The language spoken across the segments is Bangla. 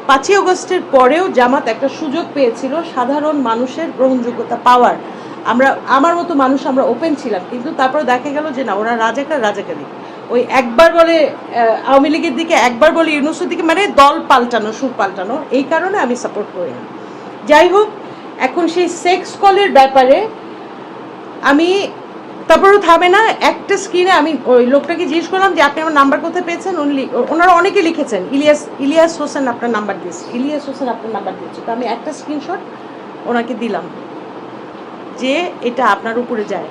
5ই আগস্টের পরেও জামাত একটা সুযোগ পেয়েছিল সাধারণ মানুষের গ্রহণযোগ্যতা পাওয়ার। আমার মতো মানুষ আমরা ওপেন ছিলাম, কিন্তু তারপরে দেখা গেল যে না, ওরা রাজাকারি। ওই একবার বলে আওয়ামী লীগের দিকে, একবার বলে ইউনূসের দিকে, মানে দল পাল্টানো, সুর পাল্টানো। এই কারণে আমি সাপোর্ট করি না। যাই হোক, এখন সেই সেক্স কলের ব্যাপারে আমি তারপরেও থামে না। একটা স্ক্রিনে আমি ওই লোকটাকে জিজ্ঞেস করলাম যে আপনি আমার নাম্বার কোথায় পেয়েছেন। ওনারা অনেকে লিখেছেন ইলিয়াস হোসেন আপনার নাম্বার দিয়েছে, ইলিয়াস হোসেন আপনার নাম্বার দিয়েছে। তো আমি একটা স্ক্রিনশট ওনাকে দিলাম যে এটা আপনার উপরে যায়।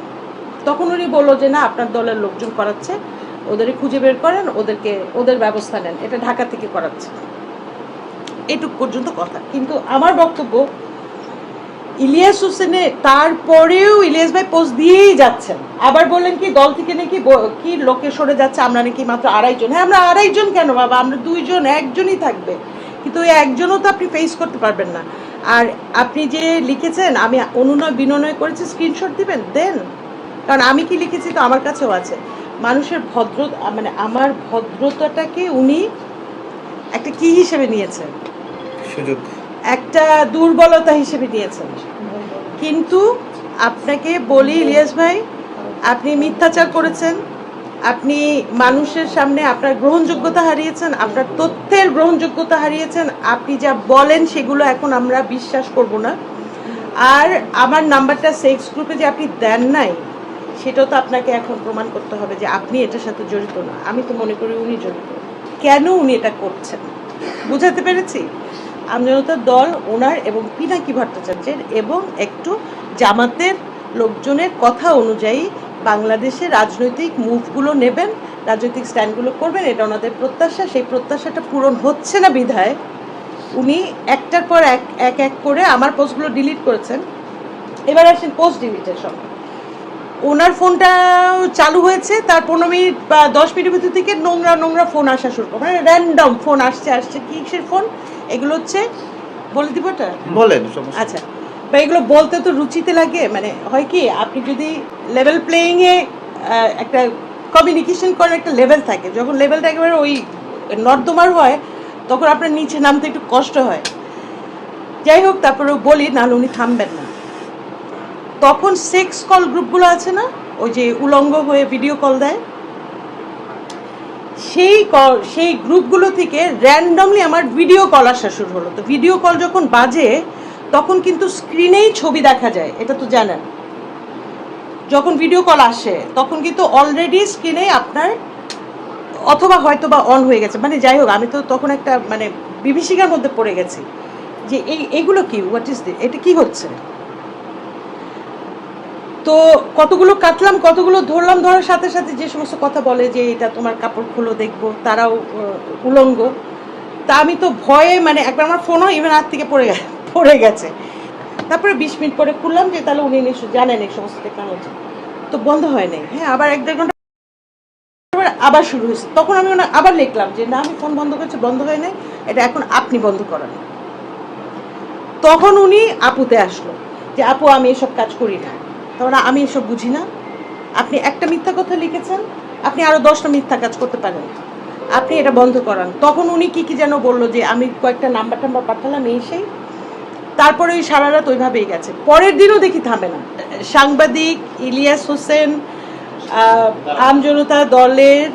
তখন উনি বললো যে না, আপনার দলের লোকজন করাচ্ছে, ওদেরকে খুঁজে বের করেন, ওদের ব্যবস্থা নেন, এটা ঢাকা থেকে করাচ্ছে। এটুক পর্যন্ত কথা। কিন্তু আমার বক্তব্য, ইলিয়াস হোসেনে তারপরেও ইলিয়াস ভাই পোস্ট দিয়েই যাচ্ছেন। আবার বললেন কি দল থেকে নাকি কি লোকে সরে যাচ্ছে, আমরা নাকি মাত্র 2.5 জন। হ্যাঁ, আমরা 2.5 জন কেন বাবা, আমরা 2 জন, 1 জনই থাকবে। কিন্তু ওই 1 জনও তো আপনি ফেস করতে পারবেন না। আর আপনি যে লিখেছেন আমি অনুনয় বিনয় করেছি, স্ক্রিনশট দিবেন, দেন। কারণ আমি কি লিখেছি তো আমার কাছেও আছে। মানুষের মানে আমার ভদ্রতাটাকে উনি একটা কি হিসেবে নিয়েছেন, সুযোগ, একটা দুর্বলতা হিসেবে নিয়েছেন। কিন্তু আপনাকে বলি ইলিয়াস ভাই, আপনি মিথ্যাচার করেছেন, আপনি মানুষের সামনে আপনার গ্রহণযোগ্যতা হারিয়েছেন, আপনার তথ্যের গ্রহণযোগ্যতা হারিয়েছেন। আপনি যা বলেন সেগুলো এখন আমরা বিশ্বাস করব না। আর আমার নাম্বারটা সেক্স গ্রুপে যে আপনি দেন নাই, সেটাও তো আপনাকে এখন প্রমাণ করতে হবে যে আপনি এটার সাথে জড়িত না। আমি তো মনে করি উনি জড়িত। কেন উনি এটা করছেন বুঝাতে পেরেছি? আমজনতার দল ওনার এবং পিনাকি ভট্টাচার্যের এবং একটু জামাতের লোকজনের কথা অনুযায়ী বাংলাদেশে রাজনৈতিক মুভগুলো নেবেন, রাজনৈতিক স্ট্যান্ডগুলো করবেন, এটা ওনাদের প্রত্যাশা। সেই প্রত্যাশাটা পূরণ হচ্ছে না বিধায় উনি একটার পর এক এক করে আমার পোস্টগুলো ডিলিট করেছেন। এবার আসেন পোস্ট ডিলিটের সময় ওনার ফোনটাও চালু হয়েছে, তার 15 মিনিট বা 10 মিনিটের ভিতর থেকে নোংরা ফোন আসা শুরু করে, মানে র্যান্ডম ফোন আসছে। কিসের ফোন এগুলো হচ্ছে বলে দিব? এটা বলেন। আচ্ছা, বা এগুলো বলতে তো রুচিতে লাগে। মানে হয় কি, আপনি যদি লেভেল প্লেয়িংয়ে একটা কমিউনিকেশন করার একটা লেভেল থাকে, যখন লেভেলটা একেবারে ওই নর্দমার হয় তখন আপনার নিচে নামতে একটু কষ্ট হয়। যাই হোক, তারপরেও বলি, নাহলে উনি থামবেন না। তখন সেক্স কল গ্রুপগুলো আছে না, ওই যে উলঙ্গ হয়ে ভিডিও কল দেয়, সেই গ্রুপগুলো থেকে র্যান্ডমলি আমার ভিডিও কল আসা শুরু হলো। তো ভিডিও কল যখন বাজে তখন কিন্তু স্ক্রিনেই ছবি দেখা যায়, এটা তো জানেন। যখন ভিডিও কল আসে তখন কিন্তু অলরেডি স্ক্রিনে আপনার অথবা হয়তো বা অন হয়ে গেছে। মানে যাই হোক, আমি তো তখন একটা মানে বিভীষিকার মধ্যে পড়ে গেছি যে এইগুলো কি, হোয়াট ইজ দিস, এটা কি হচ্ছে। তো কতগুলো কাটলাম, কতগুলো ধরলাম, ধরার সাথে সাথে যে সমস্ত কথা বলে যে এটা তোমার কাপড় খুলো দেখবো, তারাও উলঙ্গ। তা আমি তো ভয়ে, মানে একবার আমার ফোনও ইভেন হাত থেকে পড়ে গেছে। তারপরে 20 মিনিট পরে খুললাম যে তাহলে উনি নিশ্চয় জানেন এই সমস্ত টেকনোলজি। তো বন্ধ হয় নাই। হ্যাঁ, আবার 1-1.5 ঘন্টা আবার শুরু হয়েছে। তখন আমি আবার লিখলাম যে না, আমি ফোন বন্ধ করেছি, বন্ধ হয় নাই, এটা এখন আপনি বন্ধ করেন। তখন উনি আপুতে আসলো যে আপু আমি এসব কাজ করি না, তখন আমি এসব বুঝি না। আপনি একটা মিথ্যা কথা লিখেছেন, আপনি আরও 10টা মিথ্যা কাজ করতে পারেন, আপনি এটা বন্ধ করান। তখন উনি কি যেন বললো যে আমি কয়েকটা নাম্বার পাঠালাম, সেই তারপরে ওই সারা রাত ওইভাবেই গেছে। পরের দিনও দেখি থামে না। সাংবাদিক ইলিয়াস হোসেন আমজনতা দলের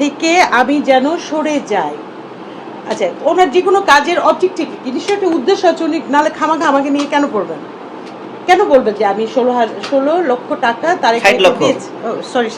থেকে আমি যেন সরে যাই। আচ্ছা, ওনার যে কোনো কাজের অবজেক্টিভ নিশ্চয়ই একটা উদ্দেশ্য আছে, উনি নাহলে খামাখা আমাকে নিয়ে কেন পড়বেন, কেন বলবেন যে আমি 16 লক্ষ টাকা তার সরি